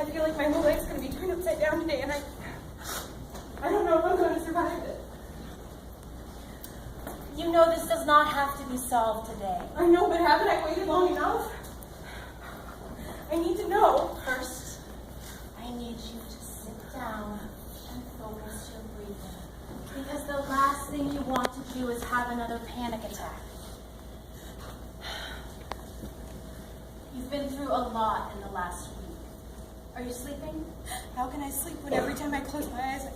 I feel like my whole life's going to be turned upside down today, and I don't know if I'm going to survive it. You know this does not have to be solved today. I know, but haven't I waited long enough? I need to know. First, I need you to sit down and focus your breathing. Because the last thing you want to do is have another panic attack. You've been through a lot in the last week. Are you sleeping? How can I sleep when every time I close my eyes,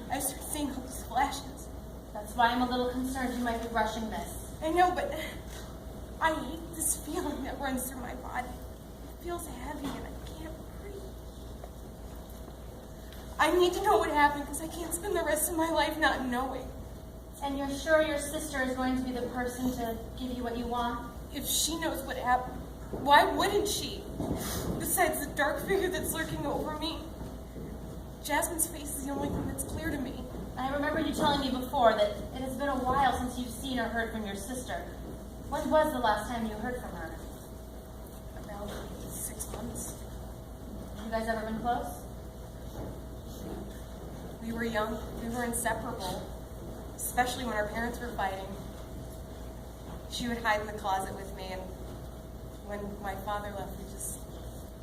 I start seeing all these flashes? That's why I'm a little concerned you might be rushing this. I know, but I hate this feeling that runs through my body. It feels heavy and I can't breathe. I need to know what happened because I can't spend the rest of my life not knowing. And you're sure your sister is going to be the person to give you what you want? If she knows what happened, why wouldn't she? Besides the dark figure that's lurking over me, Jasmine's face is the only thing that's clear to me. I remember you telling me before that it has been a while since you've seen or heard from your sister. When was the last time you heard from her? About 6 months. Have you guys ever been close? We were young. We were inseparable, especially when our parents were fighting. She would hide in the closet with me, and when my father left, we just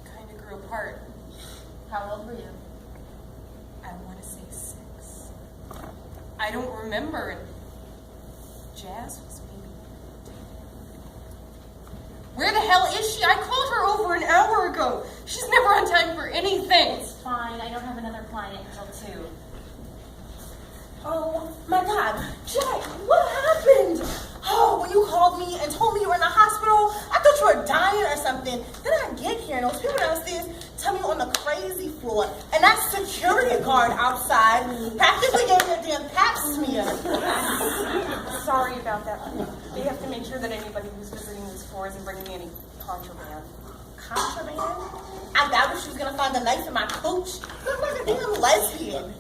kind of grew apart. How old were you? I want to say 6. I don't remember. And Jazz was maybe 10. Where the hell is she? I called her over an hour ago. She's never on time for anything. It's fine. I don't have another client until 2. Oh my God, Jack, what happened? Oh, when you called me and told me you were in the hospital, I thought you were dying or something. Then I get here and those people downstairs tell me you're on the crazy floor, and that security guard outside practically gave me a damn pap smear. Sorry about that. They have to make sure that anybody who's visiting this floor isn't bringing any contraband. Contraband? I doubted she was gonna find a knife in my cooch. I'm like a damn lesbian.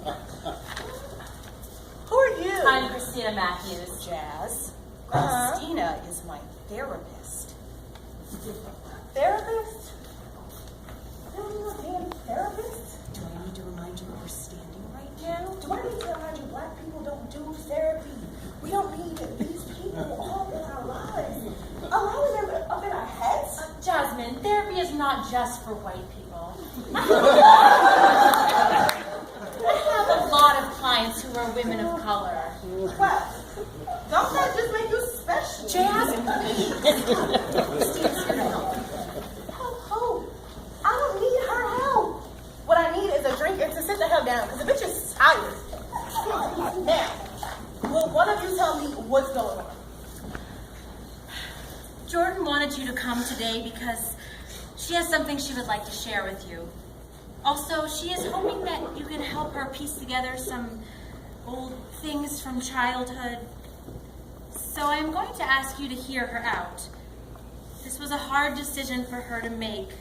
Who are you? I'm Christina Matthews. Jazz. Uh-huh. Christina is my therapist. Therapist? I don't need a damn therapist. Do I need to remind you where we're standing right now? Do I need to remind you black people don't do therapy? We don't need these people all in our lives. Allowing them up in our heads? Jasmine, therapy is not just for white people. I have a lot of clients who are women of color. Well, don't that just make you special? Oh, I don't need her help. What I need is a drink and to sit the hell down, because the bitch is tired. Now, will one of you tell me what's going on? Jordan wanted you to come today because she has something she would like to share with you. Also, she is hoping that you can help her piece together some old things from childhood. So I am going to ask you to hear her out. This was a hard decision for her to make.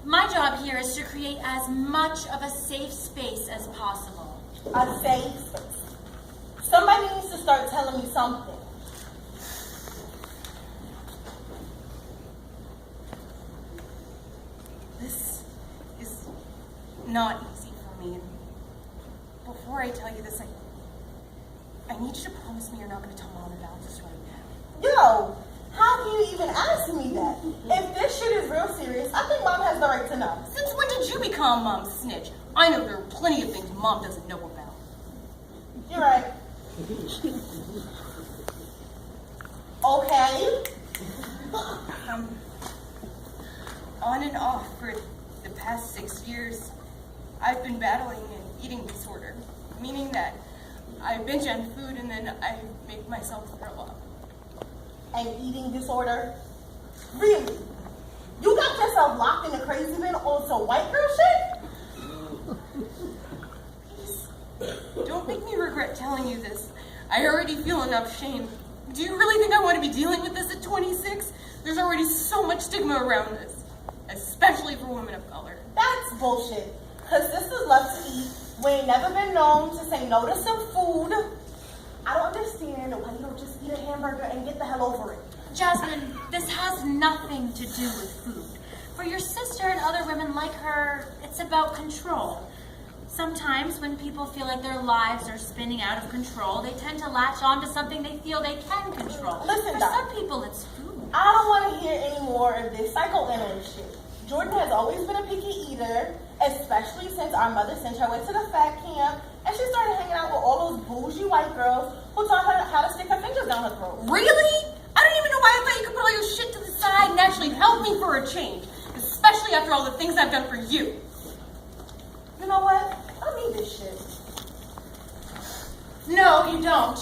My job here is to create as much of a safe space as possible. A safe space. Somebody needs to start telling me something. This is not easy for me. And before I tell you this, I need you to promise me you're not going to tell Mom about this right now. Yo, how can you even ask me that? If this shit is real serious, I think Mom has the right to know. Since when did you become Mom's snitch? I know there are plenty of things Mom doesn't know about. You're right. Okay. On and off for the past 6 years, I've been battling an eating disorder, meaning that I binge on food and then I make myself throw up. An eating disorder? Really? You got yourself locked in the crazy bin on some white girl shit? Please, don't make me regret telling you this. I already feel enough shame. Do you really think I want to be dealing with this at 26? There's already so much stigma around this, especially for women of color. That's bullshit. Cause sisters love to eat. We ain't never been known to say no to some food. I don't understand why you don't just eat a hamburger and get the hell over it. Jasmine, this has nothing to do with food. For your sister and other women like her, it's about control. Sometimes when people feel like their lives are spinning out of control, they tend to latch on to something they feel they can control. Listen, For Doc. some people, it's food. I don't want to hear any more of this psychoanalysis shit. Jordan has always been a picky eater, especially since our mother sent her away to the fat camp, and she started hanging out with all those bougie white girls who taught her how to stick her fingers down her throat. Really? I don't even know why I thought you could put all your shit to the side and actually help me for a change. Especially after all the things I've done for you. You know what? I need this shit. No, you don't.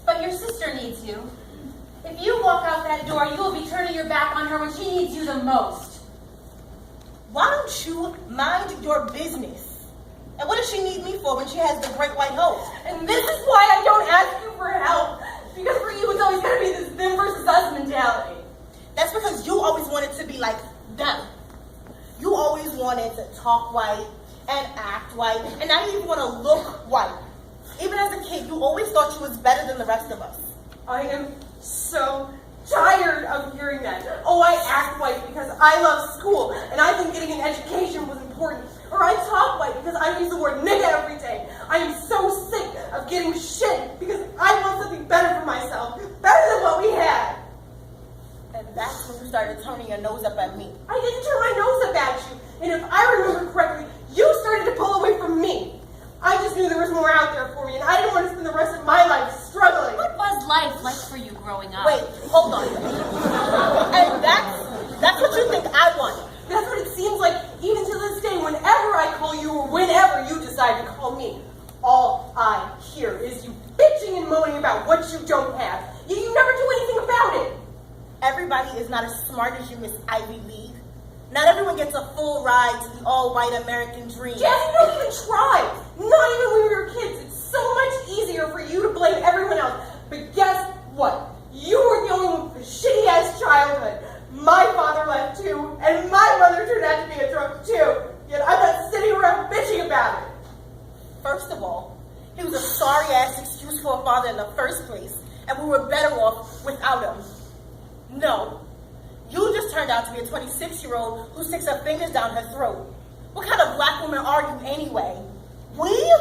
But your sister needs you. If you walk out that door, you will be turning your back on her when she needs you the most. Why don't you mind your business? And what does she need me for when she has the great white host? And this is why I don't ask you for help. Because for you, it's always going to be this them versus us mentality. That's because you always wanted to be like them. You always wanted to talk white and act white, and now you even want to look white. Even as a kid, you always thought you was better than the rest of us. I am so tired of hearing that. Oh, I act white because I love school, and I think getting an education was important. Or I talk white because I use the word nigga every day. I am so sick of getting shit because I want something better for myself, better than what we had. And that's when you started turning your nose up at me. I didn't turn my nose up at you, and if I remember correctly, you started to pull away from me. I just knew there was more out there for me, and I didn't want to spend the rest of my life struggling. What was life like for you growing up? Wait, hold on. And that's what you think I want. That's what it seems like even to this day, whenever I call you or whenever you decide to call me. All I hear is you bitching and moaning about what you don't have. Yet you never do anything about it. Everybody is not as smart as you, Miss Ivy League. Not everyone gets a full ride to the all-white American dream. Jess, you don't even try. Not even when we were kids. It's so much easier for you to blame everyone else. But guess what? You were the only one with a shitty-ass childhood. My father left too, and my mother turned out to be a drunk too. Yet I'm not sitting around bitching about it. First of all, he was a sorry-ass excuse for a father in the first place, and we were better off without him. No, you just turned out to be a 26-year-old who sticks her fingers down her throat. What kind of black woman are you anyway? We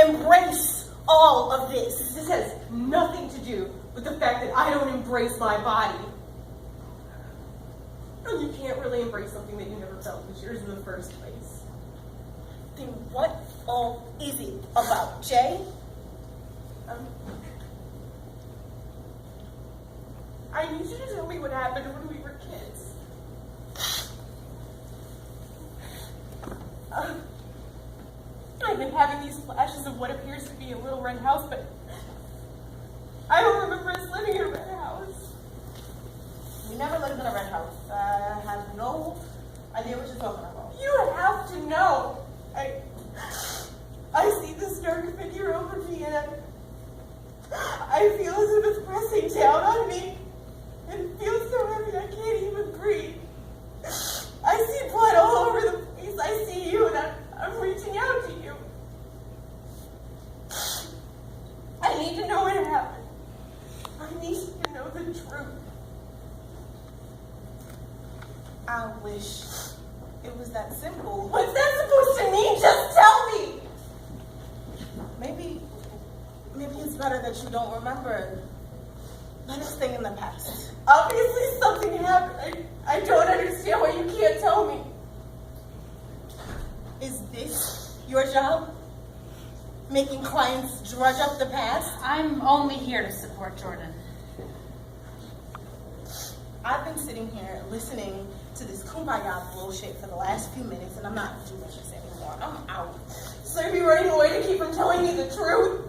embrace all of this. This has nothing to do with the fact that I don't embrace my body. And you can't really embrace something that you never felt was yours in the first place. Then what all is it about, Jay? I need you to tell me what happened when we were kids. I've been having these flashes of what appears to be a little red house, but I don't remember us living in a red house. We never lived in a red house. I have no idea what you're talking about. You have to know. I see this dark figure over me, and I feel as if it's pressing down on me. It feels so heavy I can't even breathe. I see blood all over the place. I see you, and I'm reaching out to you. I need to know what happened. I need to know the truth. I wish it was that simple. What's that supposed to mean? Just tell me! Maybe it's better that you don't remember. Let it stay in the past. Obviously something happened. I don't understand why you can't tell me. Is this your job? Making clients drudge up the past? I'm only here to support Jordan. I've been sitting here listening to this kumbaya bullshit for the last few minutes, and I'm not doing this anymore. I'm out. So you're running away to keep from telling me the truth?